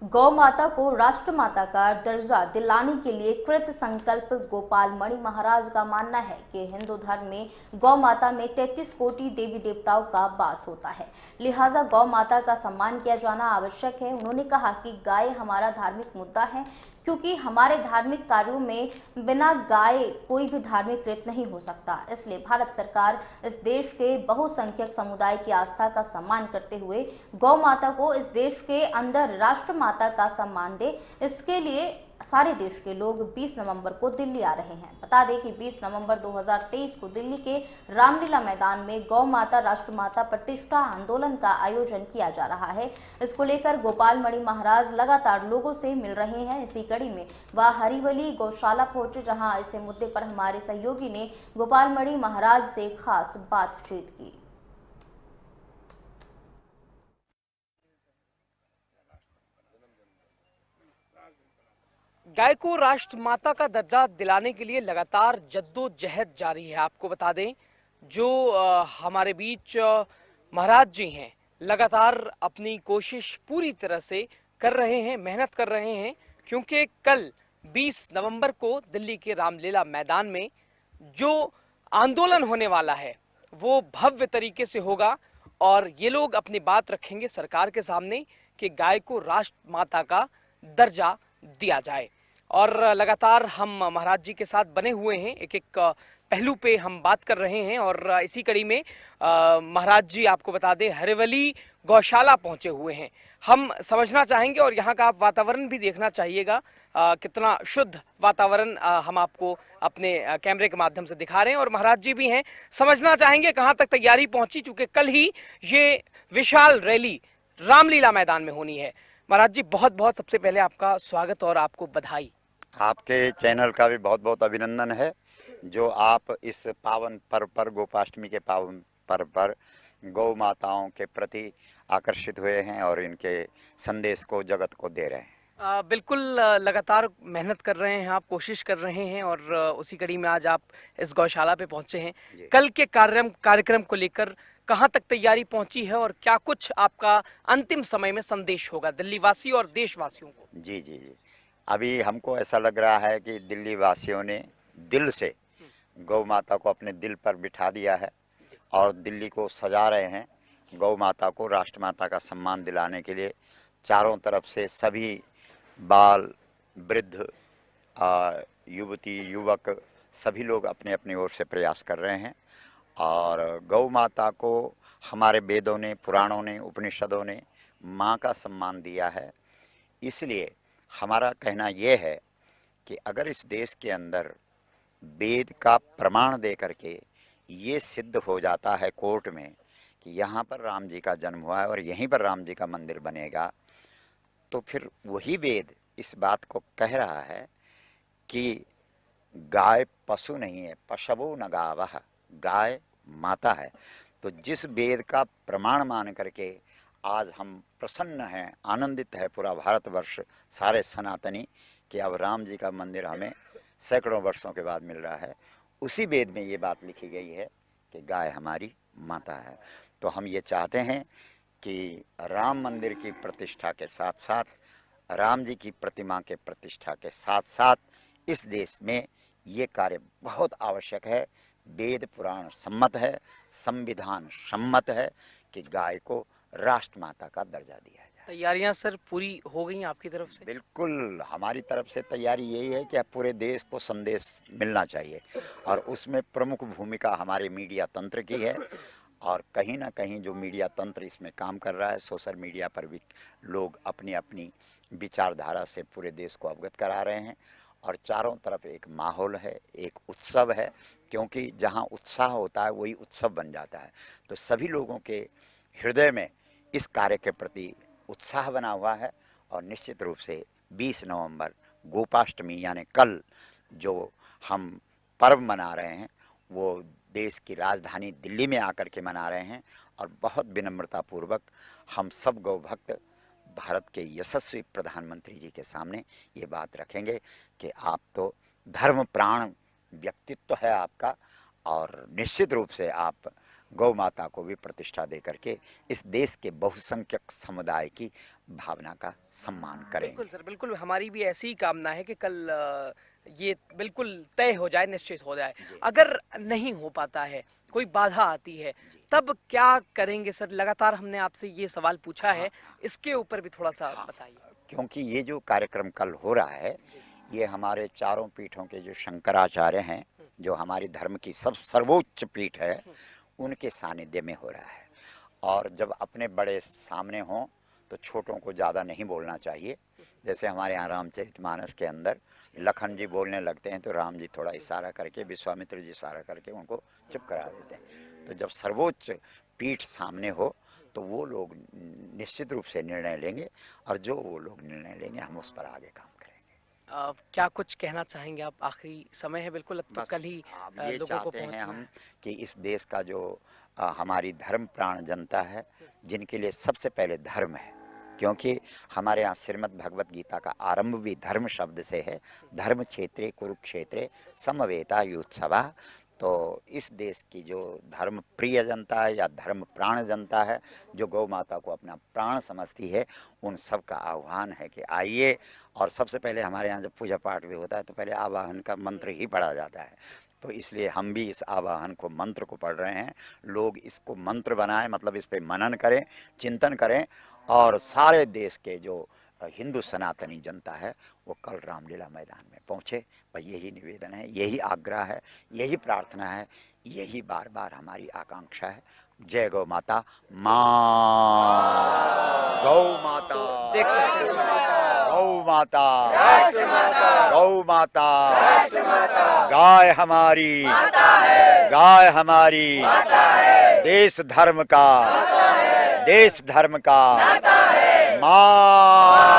गौ माता को राष्ट्र माता का दर्जा दिलाने के लिए कृत संकल्प गोपाल मणि महाराज का मानना है कि हिंदू धर्म में गौ माता में 33 कोटि देवी देवताओं का वास होता है, लिहाजा गौ माता का सम्मान किया जाना आवश्यक है। उन्होंने कहा कि गाय हमारा धार्मिक मुद्दा है, क्योंकि हमारे धार्मिक कार्यों में बिना गाय कोई भी धार्मिक कृत नहीं हो सकता। इसलिए भारत सरकार इस देश के बहुसंख्यक समुदाय की आस्था का सम्मान करते हुए गौ माता को इस देश के अंदर राष्ट्र माता का सम्मान दे, इसके लिए सारे देश के लोग 20 नवंबर को दिल्ली आ रहे हैं। बता दें कि 20 नवंबर 2023 को दिल्ली के रामलीला मैदान में गौ माता राष्ट्र माता प्रतिष्ठा आंदोलन का आयोजन किया जा रहा है। इसको लेकर गोपाल मणि महाराज लगातार लोगों से मिल रहे हैं। इसी कड़ी में वह हरिवली गौशाला पहुंचे, जहां इस मुद्दे पर हमारे सहयोगी ने गोपाल मणि महाराज से खास बातचीत की। गाय को राष्ट्र माता का दर्जा दिलाने के लिए लगातार जद्दोजहद जारी है। आपको बता दें, जो हमारे बीच महाराज जी हैं, लगातार अपनी कोशिश पूरी तरह से कर रहे हैं, मेहनत कर रहे हैं, क्योंकि कल 20 नवंबर को दिल्ली के रामलीला मैदान में जो आंदोलन होने वाला है वो भव्य तरीके से होगा और ये लोग अपनी बात रखेंगे सरकार के सामने कि गाय को राष्ट्र माता का दर्जा दिया जाए। और लगातार हम महाराज जी के साथ बने हुए हैं, एक एक पहलू पे हम बात कर रहे हैं। और इसी कड़ी में महाराज जी, आपको बता दें, हरिवली गौशाला पहुंचे हुए हैं। हम समझना चाहेंगे और यहाँ का आप वातावरण भी देखना चाहिएगा, कितना शुद्ध वातावरण हम आपको अपने कैमरे के माध्यम से दिखा रहे हैं। और महाराज जी भी हैं, समझना चाहेंगे कहाँ तक तैयारी पहुंची, चूंकि कल ही ये विशाल रैली रामलीला मैदान में होनी है। महाराज जी, बहुत बहुत सबसे पहले आपका स्वागत और आपको बधाई। आपके चैनल का भी बहुत बहुत अभिनंदन है, जो आप इस पावन पर्व पर, गोपाष्टमी के पावन पर्व पर गौ माताओं के प्रति आकर्षित हुए हैं और इनके संदेश को जगत को दे रहे हैं। बिल्कुल, लगातार मेहनत कर रहे हैं आप, कोशिश कर रहे हैं और उसी कड़ी में आज आप इस गौशाला पे पहुंचे हैं। कल के कार्यक्रम को लेकर कहां तक तैयारी पहुंची है और क्या कुछ आपका अंतिम समय में संदेश होगा दिल्ली वासी और देशवासियों को? जी जी जी, अभी हमको ऐसा लग रहा है कि दिल्ली वासियों ने दिल से गौ माता को अपने दिल पर बिठा दिया है और दिल्ली को सजा रहे हैं। गौ माता को राष्ट्र माता का सम्मान दिलाने के लिए चारों तरफ से सभी बाल, वृद्ध, युवती, युवक, सभी लोग अपने अपनी ओर से प्रयास कर रहे हैं। और गौ माता को हमारे वेदों ने, पुराणों ने, उपनिषदों ने माँ का सम्मान दिया है। इसलिए हमारा कहना यह है कि अगर इस देश के अंदर वेद का प्रमाण दे करके ये सिद्ध हो जाता है कोर्ट में कि यहाँ पर राम जी का जन्म हुआ है और यहीं पर राम जी का मंदिर बनेगा, तो फिर वही वेद इस बात को कह रहा है कि गाय पशु नहीं है, पशवो न गावः, गाय माता है। तो जिस वेद का प्रमाण मान करके आज हम प्रसन्न हैं, आनंदित है पूरा भारतवर्ष, सारे सनातनी, कि अब राम जी का मंदिर हमें सैकड़ों वर्षों के बाद मिल रहा है, उसी वेद में ये बात लिखी गई है कि गाय हमारी माता है। तो हम ये चाहते हैं कि राम मंदिर की प्रतिष्ठा के साथ साथ, राम जी की प्रतिमा के प्रतिष्ठा के साथ साथ इस देश में ये कार्य बहुत आवश्यक है। वेद पुराण सम्मत है, संविधान सम्मत है कि गाय को राष्ट्र माता का दर्जा दिया जाए। तैयारियां सर पूरी हो गई आपकी तरफ से? बिल्कुल, हमारी तरफ से तैयारी यही है कि पूरे देश को संदेश मिलना चाहिए और उसमें प्रमुख भूमिका हमारे मीडिया तंत्र की है। और कहीं ना कहीं जो मीडिया तंत्र इसमें काम कर रहा है, सोशल मीडिया पर भी लोग अपनी अपनी विचारधारा से पूरे देश को अवगत करा रहे हैं और चारों तरफ एक माहौल है, एक उत्सव है, क्योंकि जहां उत्साह होता है वही उत्सव बन जाता है। तो सभी लोगों के हृदय में इस कार्य के प्रति उत्साह बना हुआ है और निश्चित रूप से 20 नवंबर गोपाष्टमी यानी कल जो हम पर्व मना रहे हैं वो देश की राजधानी दिल्ली में आकर के मना रहे हैं। और बहुत विनम्रता पूर्वक हम सब गौ भक्त भारत के यशस्वी प्रधानमंत्री जी के सामने ये बात रखेंगे कि आप तो धर्म प्राण व्यक्तित्व है आपका और निश्चित रूप से आप गौ माता को भी प्रतिष्ठा दे करके इस देश के बहुसंख्यक समुदाय की भावना का सम्मान करेंगे। बिल्कुल सर, बिल्कुल हमारी भी ऐसी ही कामना है कि कल ये बिल्कुल तय हो जाए, निश्चित हो जाए। अगर नहीं हो पाता है, कोई बाधा आती है, तब क्या करेंगे सर? लगातार हमने आपसे ये सवाल पूछा है, इसके ऊपर भी थोड़ा सा बताइए। क्योंकि ये जो कार्यक्रम कल हो रहा है, ये हमारे चारों पीठों के जो शंकराचार्य हैं, जो हमारी धर्म की सब सर्वोच्च पीठ है, उनके सानिध्य में हो रहा है। और जब अपने बड़े सामने हों तो छोटों को ज़्यादा नहीं बोलना चाहिए। जैसे हमारे यहाँ रामचरितमानस के अंदर लखन जी बोलने लगते हैं तो राम जी थोड़ा इशारा करके, विश्वामित्र जी इशारा करके उनको चुप करा देते हैं। तो जब सर्वोच्च पीठ सामने हो तो वो लोग निश्चित रूप से निर्णय लेंगे, और जो वो लोग निर्णय लेंगे हम उस पर आगे काम करेंगे। क्या कुछ कहना चाहेंगे आप? आखिरी समय है बिल्कुल, अब तो कल ही ये लोगों को चाहते हैं पहुंचना हम है। कि इस देश का जो हमारी धर्म प्राण जनता है, जिनके लिए सबसे पहले धर्म है, क्योंकि हमारे यहाँ श्रीमद् भगवत गीता का आरंभ भी धर्म शब्द से है। धर्म क्षेत्रे कुरुक्षेत्रे समवेता युत्सवा। तो इस देश की जो धर्म प्रिय जनता है या धर्म प्राण जनता है, जो गौ माता को अपना प्राण समझती है, उन सब का आह्वान है कि आइए। और सबसे पहले हमारे यहाँ जब पूजा पाठ भी होता है तो पहले आवाहन का मंत्र ही पढ़ा जाता है। तो इसलिए हम भी इस आवाहन को, मंत्र को पढ़ रहे हैं। लोग इसको मंत्र बनाएं, मतलब इस पे मनन करें, चिंतन करें, और सारे देश के जो हिंदू सनातनी जनता है वो कल रामलीला मैदान में पहुँचे। बस यही निवेदन है, यही आग्रह है, यही प्रार्थना है, यही बार बार हमारी आकांक्षा है। जय गौ माता। माँ गौ माता, देख सकते हैं गौ माता, गौ माता, गाय हमारी, गाय हमारी, देश धर्म का, देश धर्म का माँ।